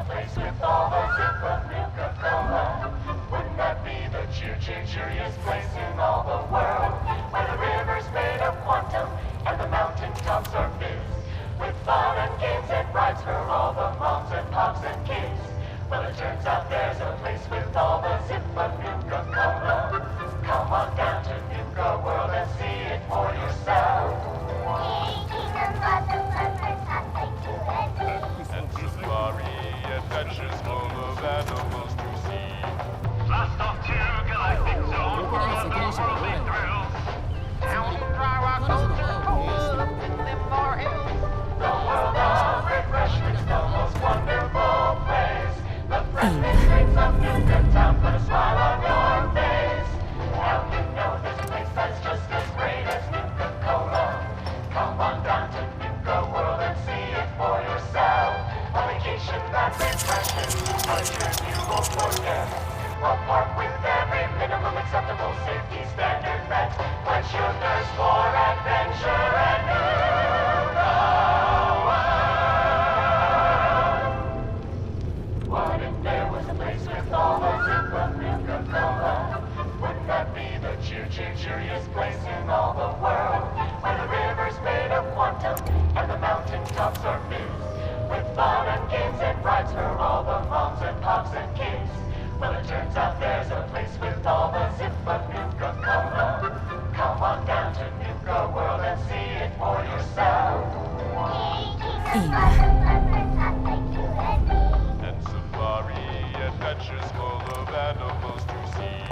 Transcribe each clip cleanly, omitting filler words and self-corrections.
place with all the zip of Nuka-Cola? Wouldn't that be the cheeriest place in all the world? Where the river's made of quantum and the mountaintops are fizz, with fun and games and rides for all the moms and pops and kids. Well, it turns out there's a place with all the zip of Nuka-Cola. Come on down to Nuka World and see it for yourself. And safari adventures full of animals to see. Blast off to Galactic Zone for otherworldly thrills. Down in dry rock culture, cold up in them far hills. The world of refreshments, the most wonderful place. The friendly streets of Nuka Town put a smile on your face. Now you know this place that's just as great as Nuka-Cola. Come on down to Nuka World and see it for yourself. A vacation that refreshes, a trip you won't forget. A park with every minimum acceptable safety standard met. Blood sugars for adventure and Nuka World. What if there was a place with all the zip of Nuka-Cola? Wouldn't that be the cheeriest place in all the world? Where the river's made of quantum and the mountaintops are fizz, with fun and games and rides for all the moms and pops and kids. Well, it turns out there's a place with all the zip of Nuka-Cola. Come on down to Nuka World and see it for yourself. And safari adventures full of animals to see.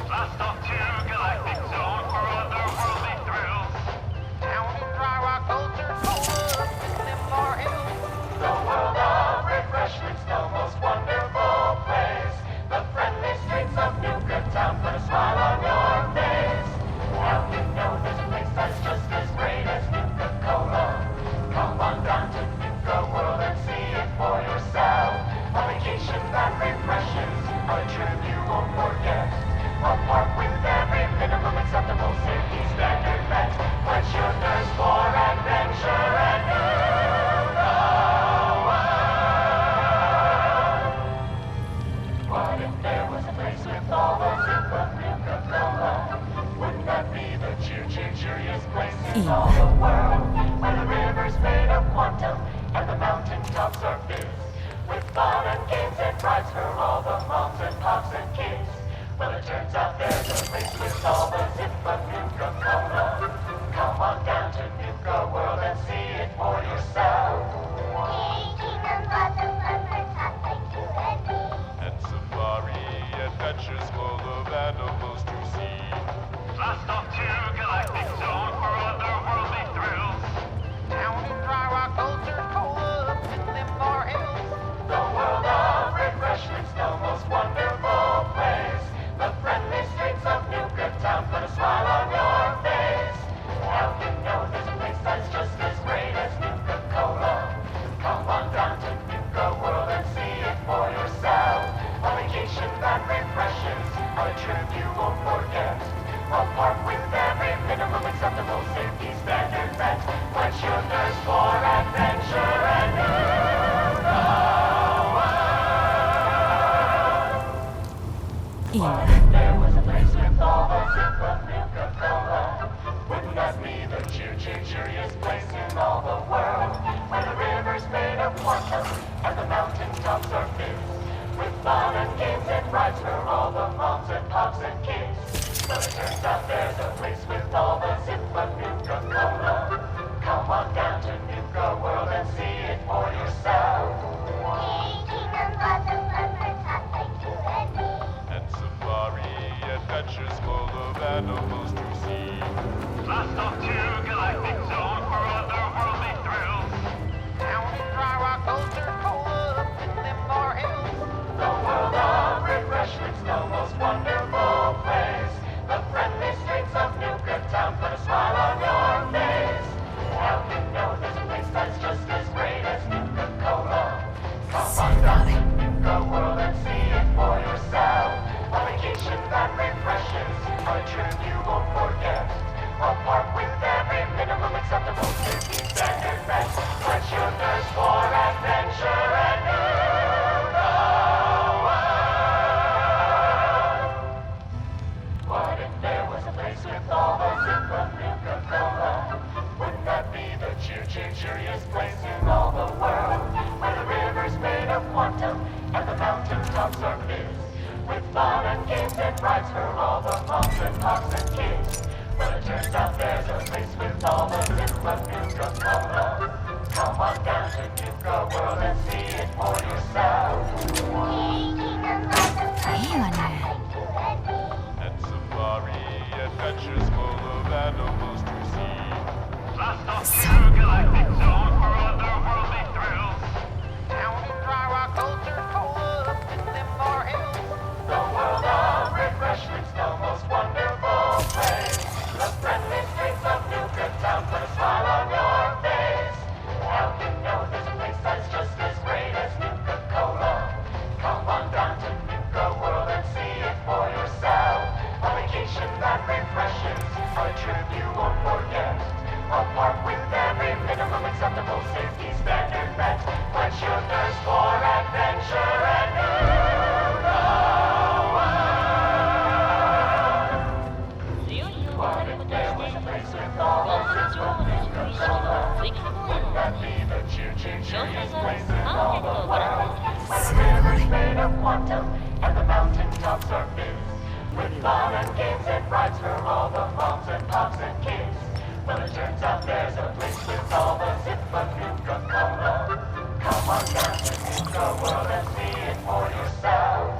Blast off to Galactic Zone for otherworldly thrills. Down in dry rock culture, cold up in them far hills. The world of refreshments, the most wonderful place. The friendly streets of Nuka Town put a smile on your face. Now you know this place that's just as great as Nuka-Cola. Come on down to Nuka World and see it for yourself. A vacation that refreshes, a trip you won't forget. A park with every minimum acceptable safety standard met. Blood sugars for adventure and Nuka World. What if there was a place with all the zip of Nuka-Cola? Wouldn't that be the cheeriest place in all the world? Where the river's made of quantum and the mountaintops are fizz, with fun and games and rides for all the moms and pops and kids. Well, it turns out there's a place with all the zip of Nuka-Cola. Come on down to Nuka World and see it for yourself. And safari adventures full of animals to see. Blast off to Galactic Zone for otherworldly thrills. Down in dry rock culture, cold up in them far hills. The world of refreshments, the most wonderful place. The friendly streets of Nuka Town put a smile on your face. Now you know this place that's just as great as Nuka-Cola. Come on down to Nuka World and see it for yourself. A vacation that refreshes, a trip you won't forget. A park with every minimum acceptable safety standard met. Blood sugars for adventure and Nuka World. What if there was a place with all the zip of Nuka-Cola? Wouldn't that be the cheeriest place in all the world? Where the river's made of quantum and the mountaintops are fizz, with fun and games and rides for all the moms and pops and kids. But it turns out there's a place with all the zip of Nuka-Cola. Come on down to Nuka World and see it for yourself. And safari adventures full of animals to see. Blast off to Galactic Zone for otherworldly thrills. Down in dry rock culture, cold up in them far hills. The world of refreshments, the most wonderful place. The friendly streets of Nuka Town put a smile on your face. Now you know this place that's just as great as Nuka-Cola. Come on down to Nuka World and see it for yourself. A vacation that refreshes, a trip you won't forget. A park with every for yourself. いいわね。 And safari adventures full of animals to see. Blast off to galactic zone for otherworldly thrills. Down in dry rock culture, cola up in them more hills. The world of refreshments, the most wonderful place. The friendly streets of Newtown put a smile on your face. Now you know there's a place that's just as great as Nuka-Cola. Come on down to Nuka World and see it for yourself. A vacation that refreshes, a trip you won't forget. A park with every minimum acceptable safety standard met. Quench your thirst for adventure and Nuka World. What if there was a place with all those Nuka-Cola? Wouldn't that be the cheeriest place in all the world? Where the river's made of quantum and the mountaintops are filled with fun and games and rides for all the moms and pops and kids. Well, it turns out there's a place with all the zip of Nuka-Cola. Come on down to Nuka World and see it for yourself.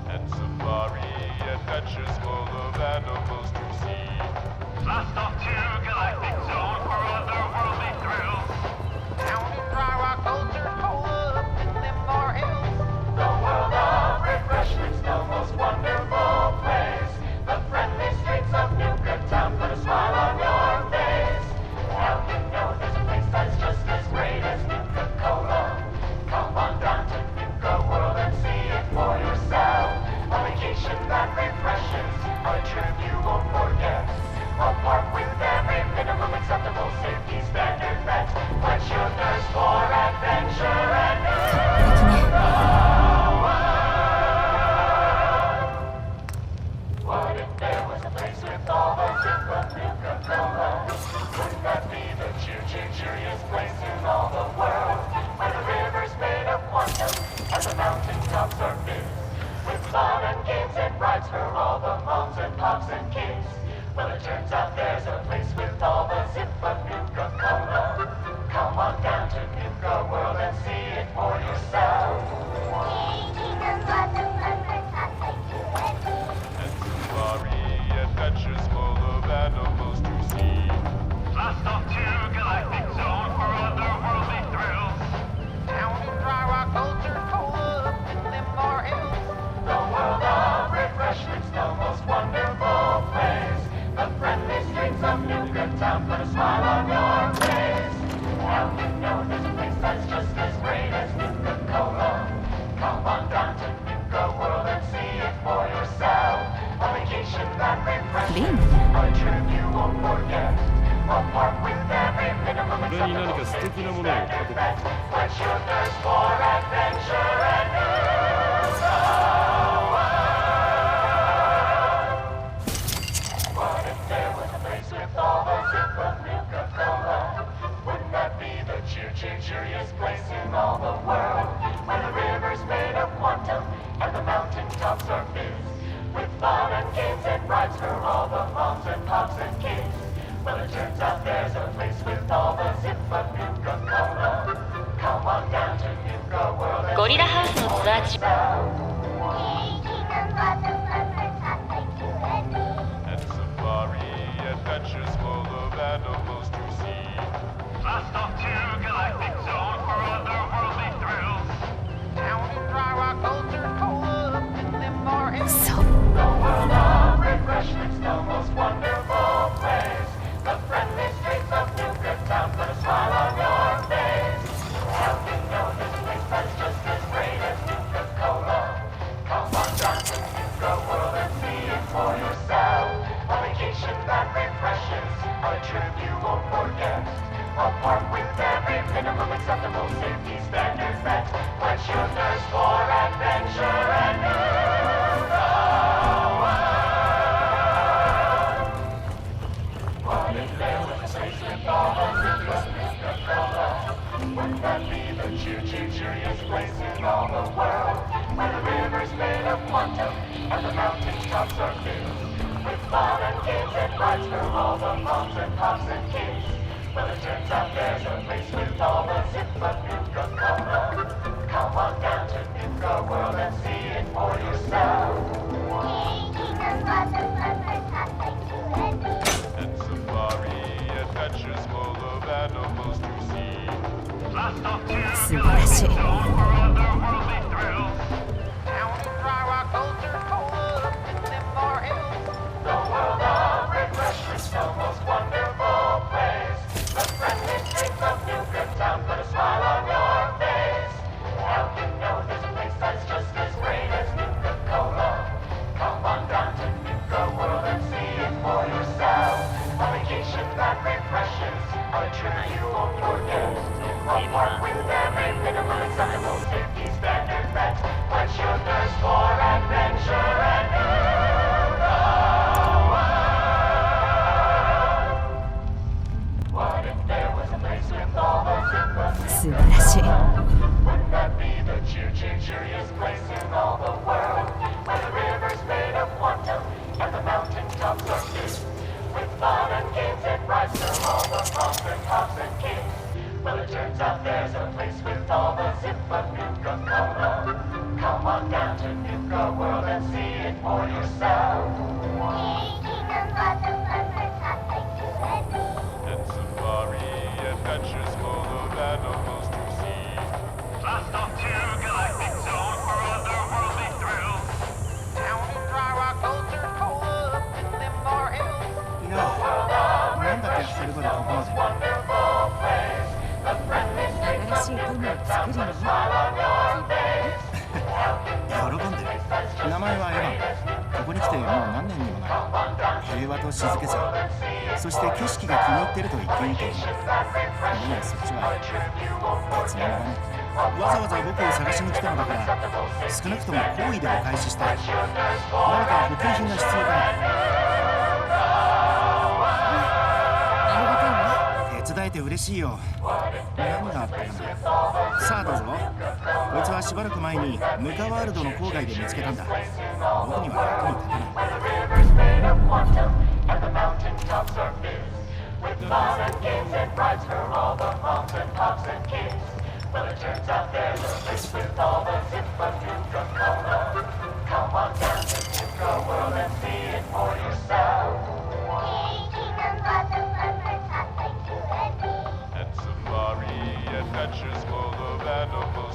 And safari adventures full of animals to see. Blast off to galactic zone for otherworldly thrills. Down in dry rock culture, cola up in them more hills. The world of refreshments, the most wonderful place. The friendly streets of Nuka-Town put a smile on your face. Now you know there's a place that's just as great as Nuka-Cola. Come on down to Nuka World and see it for yourself. A vacation that refreshes, a trip you won't forget. A park with every minimum acceptable safety standard met. Quench your thirst for adventure and Nuka World. What if there was a place with all the zip of Nuka-Cola? Wouldn't that be the cheeriest place in all the world? Where the river's made of quantum and the mountaintops are filled with fun and games and rides for all the moms and pops and kids. Well, it turns out there's a place with all the zip of Nuka-Cola. Come on down to Nuka World and see it for yourself. And safari adventures full of animals to see. Blast off to galactic zone for otherworldly thrills. Down in dry rock culture, cola up in them more hills. The world of refreshments, the most wonderful place. The friendly streets of Nuka-Town put a smile on your face. Now you know there's a place that's just as great as Nuka-Cola. Come on down to Nuka World and see it for yourself. A vacation that refreshes, a trip you won't forget. A park with every minimum acceptable safety standard met. Quench your thirst for adventure and Nuka World. What if there was a place with all the zip of Nuka-Cola? Wouldn't that be the cheeriest place in all the world? Where the river's made of quantum and the mountaintops are filled with fun and games and rides for all the moms and pops and kids. Well, it turns out there's a place with all the zip of Nuka-Cola. Come on down to Nuka World and ゴリラハウスのツアー中。 And safari adventures full of animals to see. Blast off to galactic zone for otherworldly thrills. Down in dry rock culture, cola up in them more hills. そう。 The world of refreshments, the most wonderful place. The friendly streets of Nuka-Town put a smile on your face. Now you know there's a place that's just as great as Nuka-Cola. Come on down to Nuka World and see it for yourself. A vacation that refreshes, a trip you won't forget. A park with every minimum acceptable safety standard met. Quench your thirst for adventure and Nuka World. What if there was a place with all the zip of Nuka-Cola? Wouldn't that be the cheeriest place in all the world? Where the river's made of quantum and the mountaintops are filled with fun and games and rides for all the moms and pops and kids. Well, it turns out there's a 素晴らしい。 The world of refreshments, the most wonderful place. The friendly streets of Newtown put a smile on your face. Now you know this place that's just as great as Nuka-Cola. Come on down to Nuka World and see it for yourself. A vacation that refreshes, a trip you won't forget. A park with every minimum acceptable safety standard met. Quench your thirst for adventure and What if there was a place with all the Zippo 素晴らしい。 Wouldn't that be the cheeriest place in all the world? Where the river's made of quantum and the mountaintops are filled with fun and games and rides from all the pomps and pops and kings. Well, it turns out there's a place with all the Zippo Nuka-Cola. Come on down to Nuka World and see it for yourself. And safari adventures full of animals to see. Blast off to Galactic Zone for otherworldly thrills. Down in dry rock culture, cola up in them bar hills. いや、なんだってそれからここまで。 Wonderful place. The friendly streets 新しいゴムを作るの？ smile on your face. 喜んでる。名前はエヴァン。ここに来てもう何年にもなる。平和と静けさ、そして景色が気に入ってると言っていいと思う。いや、そっちは別物だね。わざわざ僕を探しに来たのだから、少なくとも好意でお返ししたい。何か補給品が必要かありがたいわ。な。手伝えて嬉しいよ。何があったかな。さあどうぞ。こいつはしばらく前にムカワールドの郊外で見つけたんだ。僕には役に立たない。 Rivers made of quantum and the mountaintops are filled with fun and games and rides for all the moms and pops and kids. Well, it turns out there's a place with all the Zippo Nuka-Cola. Come on down to Nuka World and see it for yourself. And safari adventures full of animals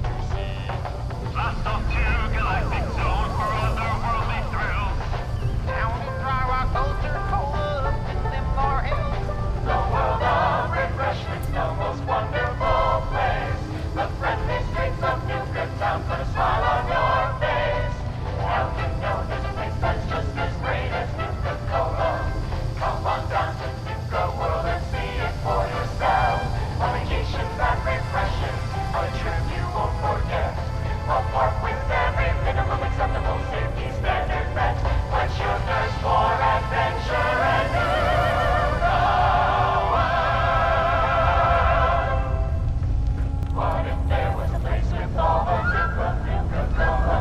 to see. Blast off to Galactic Zone for otherworldly thrills. Down in dry rock culture, cola up in them bar hills. The world of refreshments, the most wonderful place. The friendly streets of Newtown put a smile on your face. Now you know this place that's just as great as さあ、行こう。 Come on down to Nuka World and see it for yourself. A vacation that refreshes, a trip you won't forget. A park with every minimum acceptable safety standard met. Quench your thirst for adventure and What if there was a place with all the Zippo Nuka-Cola?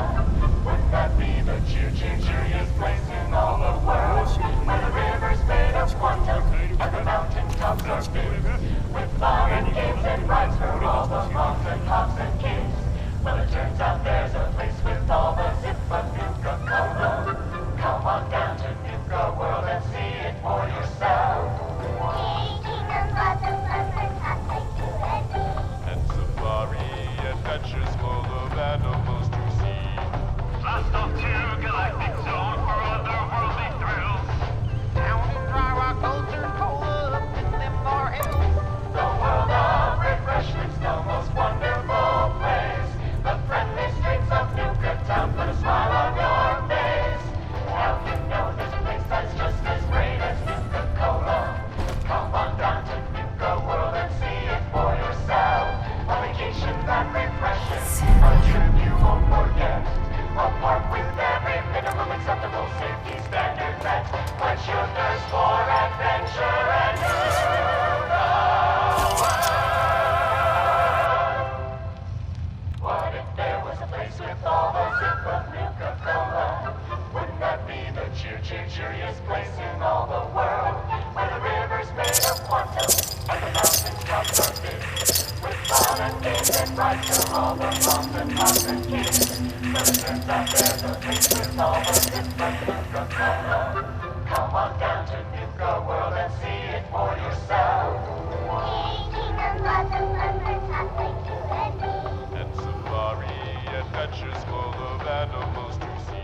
Wouldn't that be the cheeriest place in all the world? Where the river's made of quantum and the mountaintops are filled with fun and games and rides for all the moms and pops and kids. Well, it turns out there's a place with all the Zippo Nuka-Cola. Come on down to Nuka World and see. い to all the moms and pops and kids. Listeners out there, the pictures all the different Nuka-Cola. Come on down to Nuka World and see it for yourself. And safari adventures full of animals to see.